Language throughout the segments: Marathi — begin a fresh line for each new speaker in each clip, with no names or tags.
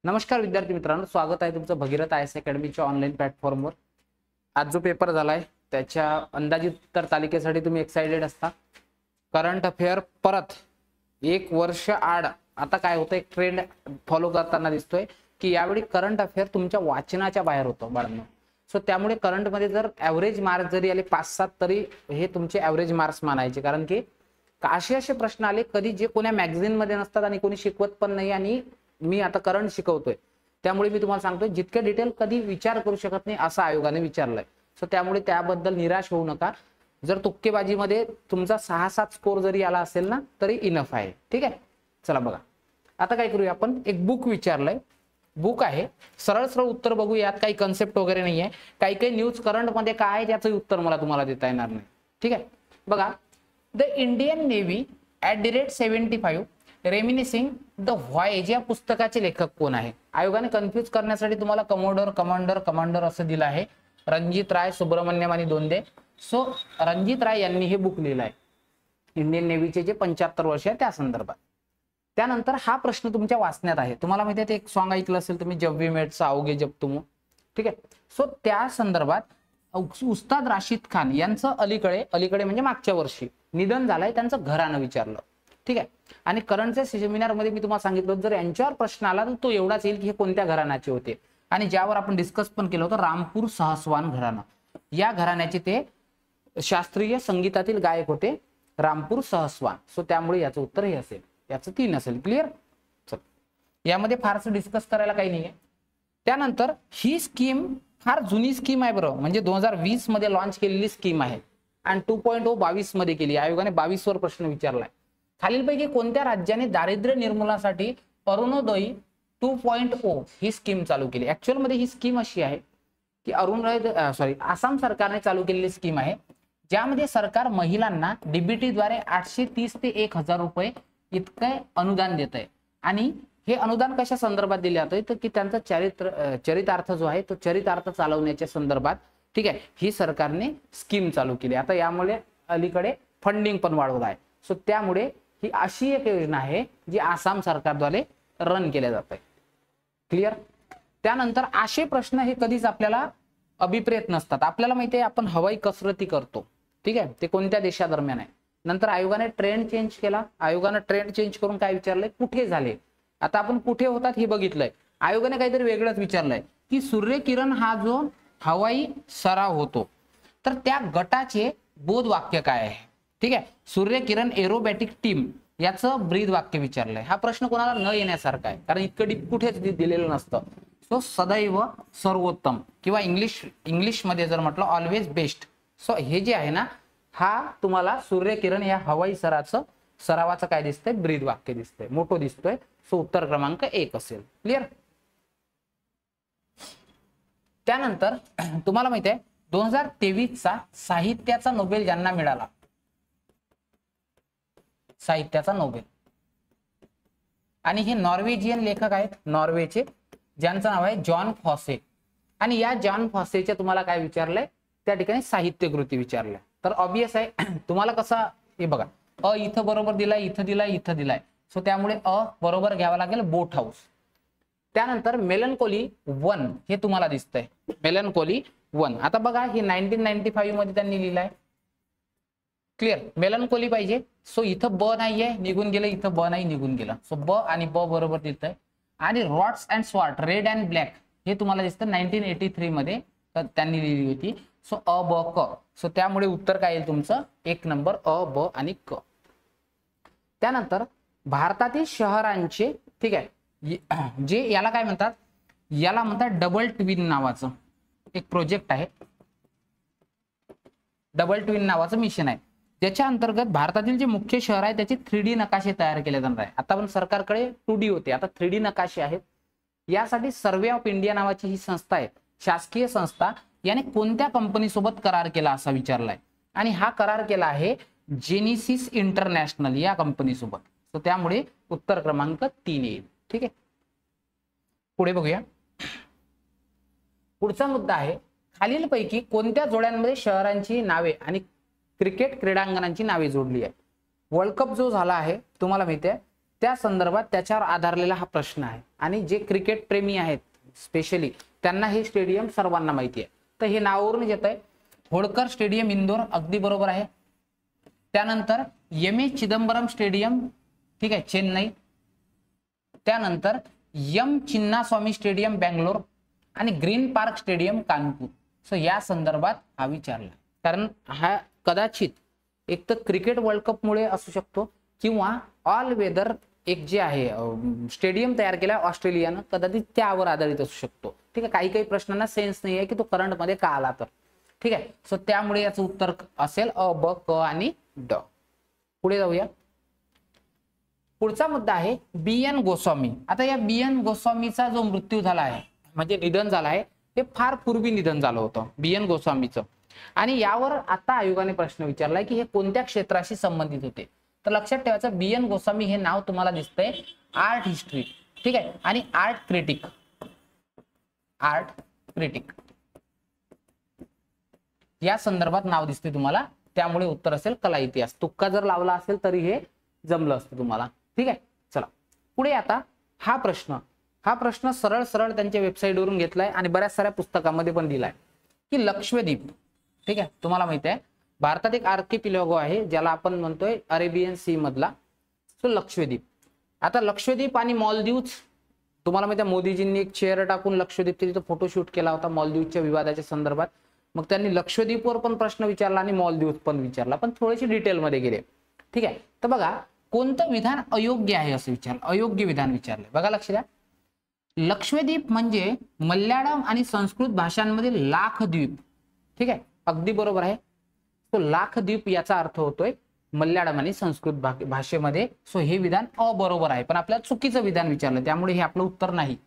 नमस्कार विद्यार्थी मित्रांनो, स्वागत आहे तुमचं भगीरथ आयएस अकॅडमीच्या ऑनलाईन प्लॅटफॉर्मवर। आज जो पेपर झालाय त्याच्या अंदाजित उत्तर तालिकेसाठी तुम्ही एक्साइटेड असता। करंट अफेअर परत एक वर्ष आड आता काय होतं, एक ट्रेंड फॉलो करताना दिसतोय की यावेळी करंट अफेअर तुमच्या वाचनाच्या बाहेर होतं बाळांनो। सो त्यामुळे करंट मध्ये जर ॲव्हरेज मार्क्स जरी आले 5-7 तरी हे तुमचे ॲव्हरेज मार्क्स मानायचे, कारण की असे प्रश्न आले कधी जे कोण्या मॅगझिन मध्ये नसतात आणि कोणी शिकवत पण नाही। आणि मी आता करंट शिकवतोय त्यामुळे मी तुम्हाला सांगतोय जितके डिटेल कधी विचार करू शकत नाही असं आयोगाने विचारलंय। सो त्यामुळे त्याबद्दल निराश होऊ नका। जर तुक्केबाजीमध्ये तुमचा 6-7 स्कोर जरी आला असेल ना तरी इनफ आहे, ठीक आहे। चला बघा आता काय करूया, आपण एक बुक विचारलंय, बुक आहे, सरळ सरळ उत्तर बघू। यात काही कन्सेप्ट वगैरे नाही आहे, काही न्यूज करंट मध्ये काय आहे त्याचं उत्तर मला तुम्हाला देता येणार नाही, ठीक आहे। बघा, the Indian Navy @75 reminiscing the voyage या पुस्तकाचे लेखक कोण आहे? आयोगाने कन्फ्यूज करण्यासाठी तुम्हाला कमांडर असं दिलं आहे, रणजित राय, सुब्रमण्यम आणि दोंदे। सो रणजित राय यांनी हे बुक लिहिलं आहे, इंडियन नेव्हीचे जे 75 वर्ष आहे त्या संदर्भात। त्यानंतर हा प्रश्न तुमच्या वाचण्यात आहे, तुम्हाला माहिती आहे ते एक सॉन्ग ऐकलं असेल तुम्ही, जब वी मेट आओगे जब तुम, ठीक आहे। सो त्या संदर्भात उस्ताद राशिद खान यांचं अलीकडे म्हणजे मागच्या वर्षी निधन झालंय, त्यांचं घराणं विचारलं, ठीक आहे। आणि करंटच्या सेमिनार मध्ये मी तुम्हाला सांगितलं जर यांच्यावर प्रश्न आला तर तो एवढाच येईल की हे कोणत्या घराण्याचे होते, आणि ज्यावर आपण डिस्कस पण केलं होतं रामपूर सहस्वान घराणं, या घराण्याचे ते शास्त्रीय संगीतातील गायक होते, रामपूर सहस्वान। सो त्यामुळे याचं उत्तर हे असेल, याचं 3 असेल, क्लिअर। चल, यामध्ये फारसं डिस्कस करायला काही नाहीये। त्यानंतर ही स्कीम फार जुनी स्कीम आहे बरं, म्हणजे 2020 मध्ये लॉन्च केलेली स्कीम आहे आणि 2.0 22 मध्ये केली। आयोगाने 22 वर प्रश्न विचारलाय, खालीलपैकी कोणत्या राज्याने दारिद्र्य निर्मूलनासाठी अरुणोदय 2.0 ही स्कीम चालू केली? ऍक्च्युअल मध्ये ही स्कीम अशी आहे की आसाम सरकारने चालू केलेली स्कीम आहे, ज्यामध्ये सरकार महिलांना डीबीटी द्वारे 830 ते 1000 रुपये इतके अनुदान देत आहे। आणि हे अनुदान कशा संदर्भात दिले जाते तर की त्यांचा चरितार्थ जो आहे तो चरितार्थ चालवण्याच्या संदर्भात, ठीक आहे, ही सरकारने स्कीम चालू केली। आता यामुळे अलीकडे फंडिंग पण वाढवलं आहे। सो त्यामुळे ही अशी एक योजना आहे जी आसाम सरकारद्वारे रन केल्या जाते, क्लिअर। त्यानंतर असे प्रश्न हे कधीच आपल्याला अभिप्रेत नसतात। आपल्याला माहिती आहे आपण हवाई कसरती करतो, ठीक आहे, ते कोणत्या देशादरम्यान आहे। नंतर आयोगाने ट्रेंड चेंज केला, आयोगाने ट्रेंड चेंज करून काय विचारलंय, कुठे झाले। आता आपण कुठे होतात हे बघितलंय, आयोगाने काहीतरी वेगळंच विचारलंय की सूर्यकिरण हा जो हवाई सराव होतो तर त्या गटाचे बोध वाक्य काय आहे, ठीक आहे। सूर्यकिरण एरोबॅटिक टीम याचं ब्रीद वाक्य विचारलंय। हा प्रश्न कोणाला न येण्यासारखा आहे, कारण इतकं डीप कुठेच दिलेलं नसतं। सो सदैव सर्वोत्तम किंवा इंग्लिश मध्ये जर म्हटलं ऑलवेज बेस्ट। सो हे जे आहे ना, हा तुम्हाला सूर्यकिरण या हवाई सरावाचं काय दिसतंय, ब्रीद वाक्य दिसतंय, मोठो दिसतोय। सो उत्तर क्रमांक 1 असेल, क्लिअर। त्यानंतर तुम्हाला माहिती आहे 2023 चा साहित्याचा नोबेल ज्यांना मिळाला, साहित्याचा नोबेल, आणि हे नॉर्वेजियन लेखक आहेत, नॉर्वेचे, ज्यांचं नाव आहे जॉन फॉसे। आणि या जॉन फॉसेच्या तुम्हाला काय विचारलंय, त्या ठिकाणी साहित्य कृती विचारलंय। तर ऑब्वियस आहे तुम्हाला कसा, हे बघा, इथं बरोबर दिलाय, इथं दिलाय। सो त्यामुळे बरोबर घ्यावा लागेल, बोट हाऊस। त्यानंतर मेलनकोली 1 हे तुम्हाला दिसतंय, मेलनकोली 1। आता बघा हे 1995 मध्ये त्यांनी लिहिलंय, क्लिअर, मेलनकोली पाहिजे। सो इथं ब नाहीये, निघून गेलं, इथं ब नाही, निघून गेलं। सो ब आणि ब बरोबर दिसतंय। आणि रॉड्स अँड स्वॉर्ट रेड अँड ब्लॅक हे तुम्हाला दिसतं 1983 मध्ये त्यांनी लिहिली होती। सो अ ब क। सो त्यामुळे उत्तर काय येईल तुमचं, 1 नंबर अ ब आणि क। त्यानंतर भारतातील शहरांचे, ठीक आहे, जे याला काय म्हणतात, याला म्हणतात डबल ट्विन नावाचं एक प्रोजेक्ट आहे, डबल ट्विन नावाचं मिशन आहे, ज्याच्या अंतर्गत भारतातील जे मुख्य शहर आहे त्याचे 3D नकाशे तयार केले जाणार आहे। आता पण सरकारकडे 2D होते, आता 3D नकाशे आहेत। यासाठी सर्वे ऑफ इंडिया नावाची ही संस्था आहे, शासकीय संस्था, याने कोणत्या कंपनी सोबत करार केला असा विचारलाय, आणि हा करार केला आहे जेनिसिस इंटरनॅशनल या कंपनी सोबत। तर त्यामुळे उत्तर क्रमांक 3 येईल, ठीक आहे। पुढे बघूया, पुढचा मुद्दा आहे खालीलपैकी कोणत्या जोड्यांमध्ये शहरांची नावे आणि क्रिकेट क्रीडांगणांची नावे जोडली आहे। वर्ल्ड कप जो झाला आहे तुम्हाला माहिती आहे त्या संदर्भात त्याच्यावर आधारलेला हा प्रश्न आहे आणि जे क्रिकेट प्रेमी आहेत स्पेशली त्यांना हे स्टेडियम सर्वांना माहिती आहे. तर हे नावावरून येत आहे. होळकर स्टेडियम इंदोर, अगदी बरोबर आहे. त्यानंतर एम.ए. चिदंबरम स्टेडियम, ठीक आहे, चेन्नई. त्यानंतर एम चिन्नास्वामी स्टेडियम बँगलोर आणि green park stadium Kanpur. So या संदर्भात हा विचारला, कारण हा कदाचित एक तर क्रिकेट वर्ल्ड कप मुळे असू शकतो किंवा ऑल वेदर एक जे आहे स्टेडियम तयार केला ऑस्ट्रेलियानं, कदाचित त्यावर आधारित असू शकतो. ठीक आहे, काही काही प्रश्नांना सेन्स नाही आहे की तो करंट मध्ये का आला तर. ठीक आहे, सो त्यामुळे याचं उत्तर असेल अ, ब, क आणि ड. पुढे जाऊया. पुढचा मुद्दा आहे बी.एन. गोस्वामी. आता या बी.एन. गोस्वामीचा जो मृत्यू झाला आहे म्हणजे निधन झालं आहे, ते फार पूर्वी निधन झालं होतं बी.एन. गोस्वामीचं. आणि यावर आता आयोगाने प्रश्न विचारलाय की हे कोणत्या क्षेत्राशी संबंधित होते. तर लक्षात ठेवायचं, बी.एन. गोस्वामी हे नाव तुम्हाला दिसतंय आर्ट हिस्ट्री, ठीक आहे, आणि आर्ट क्रिटिक. आर्ट क्रिटिक या संदर्भात नाव दिसते तुम्हाला, त्यामुळे उत्तर असेल कला इतिहास. तुक्का जर लावला असेल तरी हे जमलं असतं तुम्हाला. ठीक आहे, चला पुढे. आता हा प्रश्न सरळ सरळ त्यांच्या वेबसाईटवरून घेतलाय आणि बऱ्याच साऱ्या पुस्तकामध्ये पण दिलाय की लक्षद्वीप, ठीक आहे, तुम्हाला माहिती आहे भारतात एक आर्किपिलॉगो आहे ज्याला आपण म्हणतोय अरेबियन सी मधला, तो लक्षद्वीप. आता लक्षद्वीप आणि मालदीव्स तुम्हाला माहिती आहे, मोदीजींनी एक चेअर टाकून लक्षद्वीपचा तिथं फोटोशूट केला होता मालदीवच्या विवादाच्या संदर्भात. मग त्यांनी लक्षद्वीपवर पण प्रश्न विचारला आणि मालदीव्स पण विचारला, पण थोडेसे डिटेलमध्ये गेले. ठीक आहे, तर बघा कोणतं विधान अयोग्य आहे असं विचारलं, अयोग्य विधान विचारले. बघा लक्ष द्या, लक्षद्वीप म्हणजे मल्याळम आणि संस्कृत भाषांमधील लाखद्वीप. ठीक आहे, अगदी बरोबर आहे. तो लाखद्वीप याचा अर्थ होतोय मल्याळम आणि संस्कृत भाषेमध्ये. सो हे विधान अबरोबर आहे, पण आपल्याला चुकीचं विधान विचारलं त्यामुळे हे आपलं उत्तर नाही.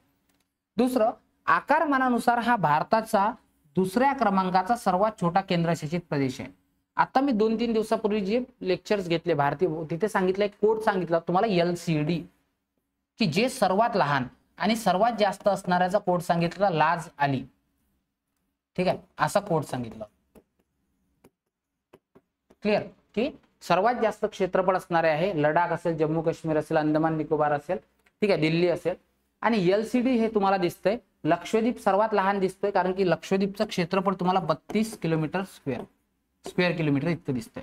दुसरं, आकारमानानुसार हा भारताचा दुसऱ्या क्रमांकाचा सर्वात छोटा केंद्रशासित प्रदेश आहे. आता मी 2-3 दिवसापूर्वी जे लेक्चर्स घेतले भारतीय, तिथे सांगितलं एक कोड सांगितला तुम्हाला LCD, की जे सर्वात लहान आणि सर्वात जास्त असणाऱ्याचा कोड सांगितला लाज आली. ठीक आहे, असा कोड सांगितलं. क्लिअर, की सर्वात जास्त क्षेत्रफळ असणारे आहे लडाख असेल, जम्मू काश्मीर असेल, अंदमान निकोबार असेल, ठीक आहे, दिल्ली असेल. आणि LCD हे तुम्हाला दिसतंय. लक्षद्वीप सर्वात लहान दिसतोय कारण की लक्षद्वीपचं क्षेत्रफळ तुम्हाला 32 किलोमीटर स्क्वेअर किलोमीटर इतकं दिसतंय.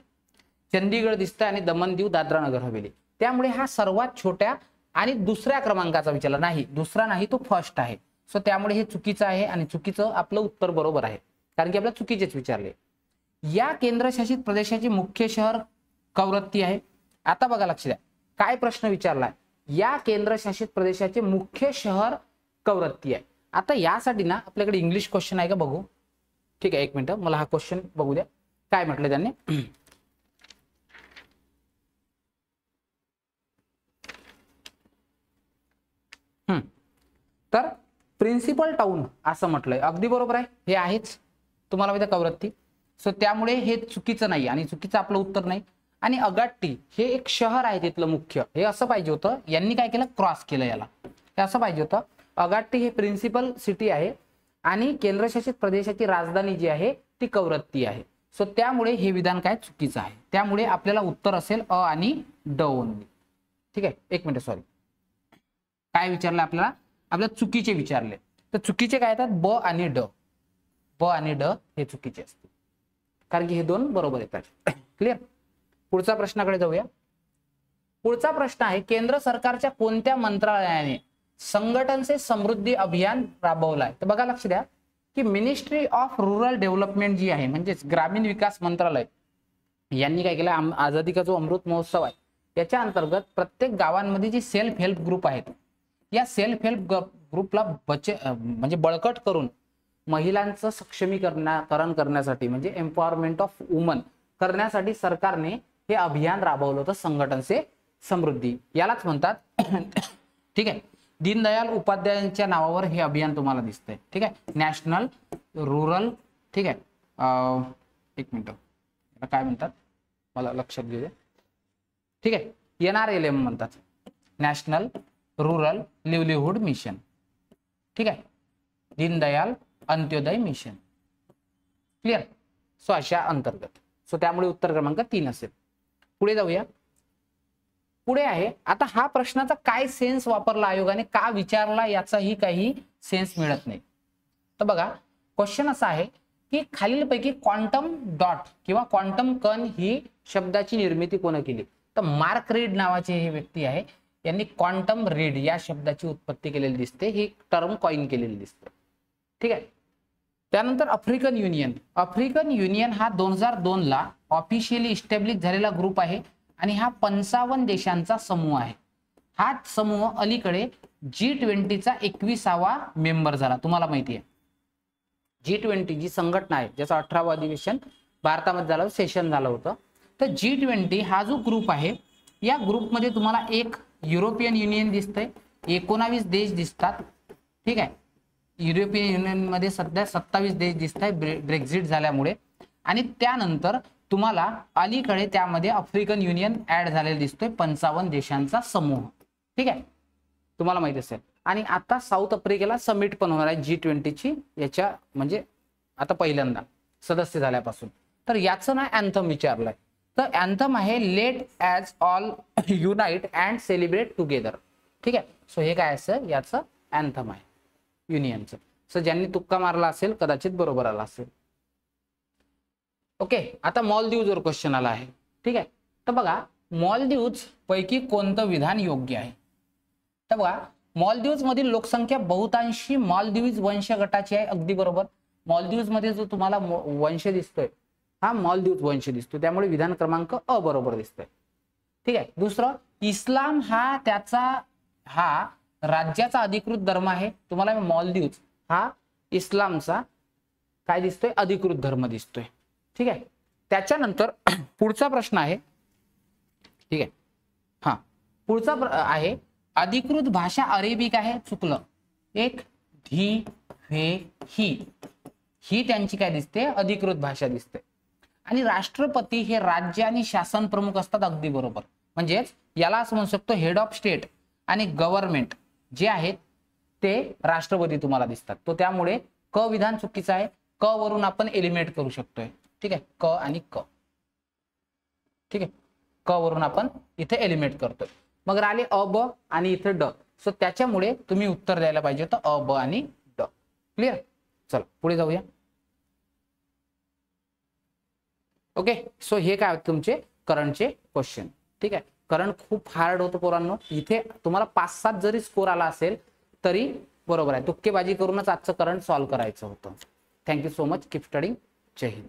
चंदीगड दिसतंय आणि दमन दीव दादरा नगर हवेली. त्यामुळे हा सर्वात छोट्या आणि दुसऱ्या क्रमांकाचा विचारला नाही, दुसरा नाही तो फर्स्ट आहे. सो त्यामुळे हे चुकीचं आहे आणि चुकीचं आपलं उत्तर बरोबर आहे कारण की आपल्याला चुकीचेच विचारले. या केंद्रशासित प्रदेशाचे मुख्य शहर कवरत्ती आहे. आता बघा लक्ष द्या, काय प्रश्न विचारलाय, या केंद्रशासित प्रदेशाचे मुख्य शहर कवरत्ती आहे. आता यासाठी ना आपल्याकडे इंग्लिश क्वेश्चन आहे का बघू. ठीक आहे, एक मिनिट मला हा क्वेश्चन बघू द्या, काय म्हटलं त्यांनी. तर प्रिन्सिपल टाउन असं म्हटलंय, अगदी बरोबर आहे, हे आहेच तुम्हाला माहिती कवरत्ती. सो त्यामुळे हे चुकीचं नाही आणि चुकीचं आपलं उत्तर नाही. आणि अगाट्टी हे एक शहर आहे तिथलं मुख्य, हे असं पाहिजे होतं, यांनी काय केलं क्रॉस केलं याला, हे असं पाहिजे होतं. अगाट्टी हे प्रिन्सिपल सिटी आहे आणि केंद्रशासित प्रदेशाची राजधानी जी आहे ती कवरत्ती आहे. सो त्यामुळे हे विधान काय चुकीचं आहे. त्यामुळे आपल्याला उत्तर असेल अ आणि ड ओनली. ठीक आहे, एक मिनिट, सॉरी, काय विचारलं आपल्याला, आपल्याला चुकीचे विचारले. तर चुकीचे काय येतात, ब आणि ड. ब आणि ड हे चुकीचे असते कारण की हे दोन बरोबर येतात. क्लिअर. पुढचा प्रश्नाकडे जाऊया. पुढचा प्रश्न आहे, केंद्र सरकारच्या कोणत्या मंत्रालयाने संघटन से समृद्धी अभियान राबवलाय. तर बघा लक्ष द्या की मिनिस्ट्री ऑफ रूरल डेव्हलपमेंट जी आहे म्हणजेच ग्रामीण विकास मंत्रालय यांनी काय केलं, आझादी का जो अमृत महोत्सव आहे याच्या अंतर्गत प्रत्येक गावांमध्ये जी सेल्फ हेल्प ग्रुप आहेत, या सेल्फ हेल्प ग्रुपला म्हणजे बळकट करून महिलांचं सक्षमीकरण करण्यासाठी म्हणजे एम्पॉवरमेंट ऑफ वुमन करण्यासाठी सरकारने हे अभियान राबवलं होतं, संघटन से समृद्धी, यालाच म्हणतात. ठीक आहे, दीनदयाल उपाध्यायांच्या नावावर हे अभियान तुम्हाला दिसतंय. ठीक आहे, नॅशनल रूरल, ठीक आहे, एक मिनिट काय म्हणतात मला लक्षात घेऊ दे. ठीक आहे, NRLM म्हणतात, नॅशनल रूरल लिव्हलीहुड मिशन. ठीक आहे, Deendayal Antyodaya mission. Clear. So अशा अंतर्गत, सो त्यामुळे उत्तर क्रमांक 3 असेल. पुढे जाऊया. पुढे आहे, आता हा प्रश्नाचा काय सेन्स वापरला आयोगाने, का विचारला याचाही काही सेन्स मिळत नाही. तर बघा क्वेश्चन असा आहे की खालीलपैकी क्वांटम डॉट किंवा क्वांटम कण ही शब्दाची निर्मिती कोण केली. तर मार्क रीड नावाचे हे व्यक्ती आहे, यांनी क्वांटम रीड या शब्दाची उत्पत्ती केलेली दिसते, ही टर्म कॉइन केलेली दिसते. ठीक आहे. त्यानंतर आफ्रिकन युनियन हा 2002 ला ऑफिशियली इस्टॅब्लिश झालेला ग्रुप आहे आणि हा 55 देशांचा समूह आहे. हा समूह अलीकडे G20चा 21वा मेंबर झाला. तुम्हाला माहिती आहे G20 जी संघटना आहे ज्याचं 18वं अधिवेशन भारतामध्ये झालं, सेशन झालं होतं. तर G20 हा जो ग्रुप आहे, या ग्रुपमध्ये तुम्हाला एक युरोपियन युनियन दिसतंय, 19 देश दिसतात. ठीक आहे. युरोपियन युनियन मध्ये सध्या 27 देश दिसत आहे ब्रेक्झिट झाल्यामुळे, आणि त्यानंतर तुम्हाला अलीकडे त्यामध्ये आफ्रिकन युनियन ऍड झालेला दिसतोय, 55 देशांचा समूह. ठीक आहे, तुम्हाला माहिती असेल. आणि आता साऊथ आफ्रिकेला समिट पण होणार आहे G20ची, याच्या म्हणजे आता पहिल्यांदा सदस्य झाल्यापासून. तर याचं ना अँथम विचारलंय. तर अँथम आहे let us all unite and celebrate together. ठीक आहे. सो हे काय असं याचं अँथम आहे युनियनचं. सो ज्यांनी तुक्का मारला असेल कदाचित बरोबर आला असेल. ओके. आता मॉलदीवजवर क्वेश्चन आला आहे. ठीक आहे. तर बघा मॉलदीव्ज पैकी कोणतं विधान योग्य आहे. तर बघा मॉलदीव्ज मधील लोकसंख्या बहुतांशी मालदीव्ज वंश गटाची आहे. अगदी बरोबर. मॉलदीव्ज मध्ये जो तुम्हाला वंश दिसतोय हा मालदीव्ज वंश दिसतो, त्यामुळे विधान क्रमांक अ बरोबर दिसतोय. ठीक आहे. दुसरं, इस्लाम हा त्याचा हा राज्याचा अधिकृत धर्म आहे. तुम्हाला मालदीव्ज हा इस्लामचा काय दिसतोय अधिकृत धर्म दिसतोय. ठीक आहे. त्याच्यानंतर पुढचा प्रश्न आहे. ठीक आहे. हा पुढचा आहे अधिकृत भाषा अरेबिक आहे. चुकलं. एक धी हे ही त्यांची काय दिसते अधिकृत भाषा दिसते. आणि राष्ट्रपती हे राज्य आणि शासन प्रमुख असतात. अगदी बरोबर. म्हणजेच याला असं म्हणू शकतो हेड ऑफ स्टेट आणि गव्हर्नमेंट जे आहेत ते राष्ट्रपती तुम्हाला दिसतात. तो त्यामुळे क विधान चुकीचं आहे. क वरून आपण एलिमिनेट करू शकतोय. ठीक आहे. क आणि क. ठीक आहे. क वरून आपण इथे एलिमिनेट करतोय. मग राहिले अ ब आणि इथे ड. सो त्याच्यामुळे तुम्ही उत्तर द्यायला पाहिजे होतं अ ब आणि ड. क्लिअर. चला पुढे जाऊया. ओके. सो हे काय तुमचे करंटचे क्वेश्चन. ठीक आहे. करंट खूप हार्ड होतं पोरांनो. इथे तुम्हाला 5-7 जरी स्कोर आला असेल तरी बरोबर आहे. तुक्केबाजी करूनच आजचं करंट सॉल्व्ह करायचं होतं. Thank you so much. Keep studying. जय हिंद.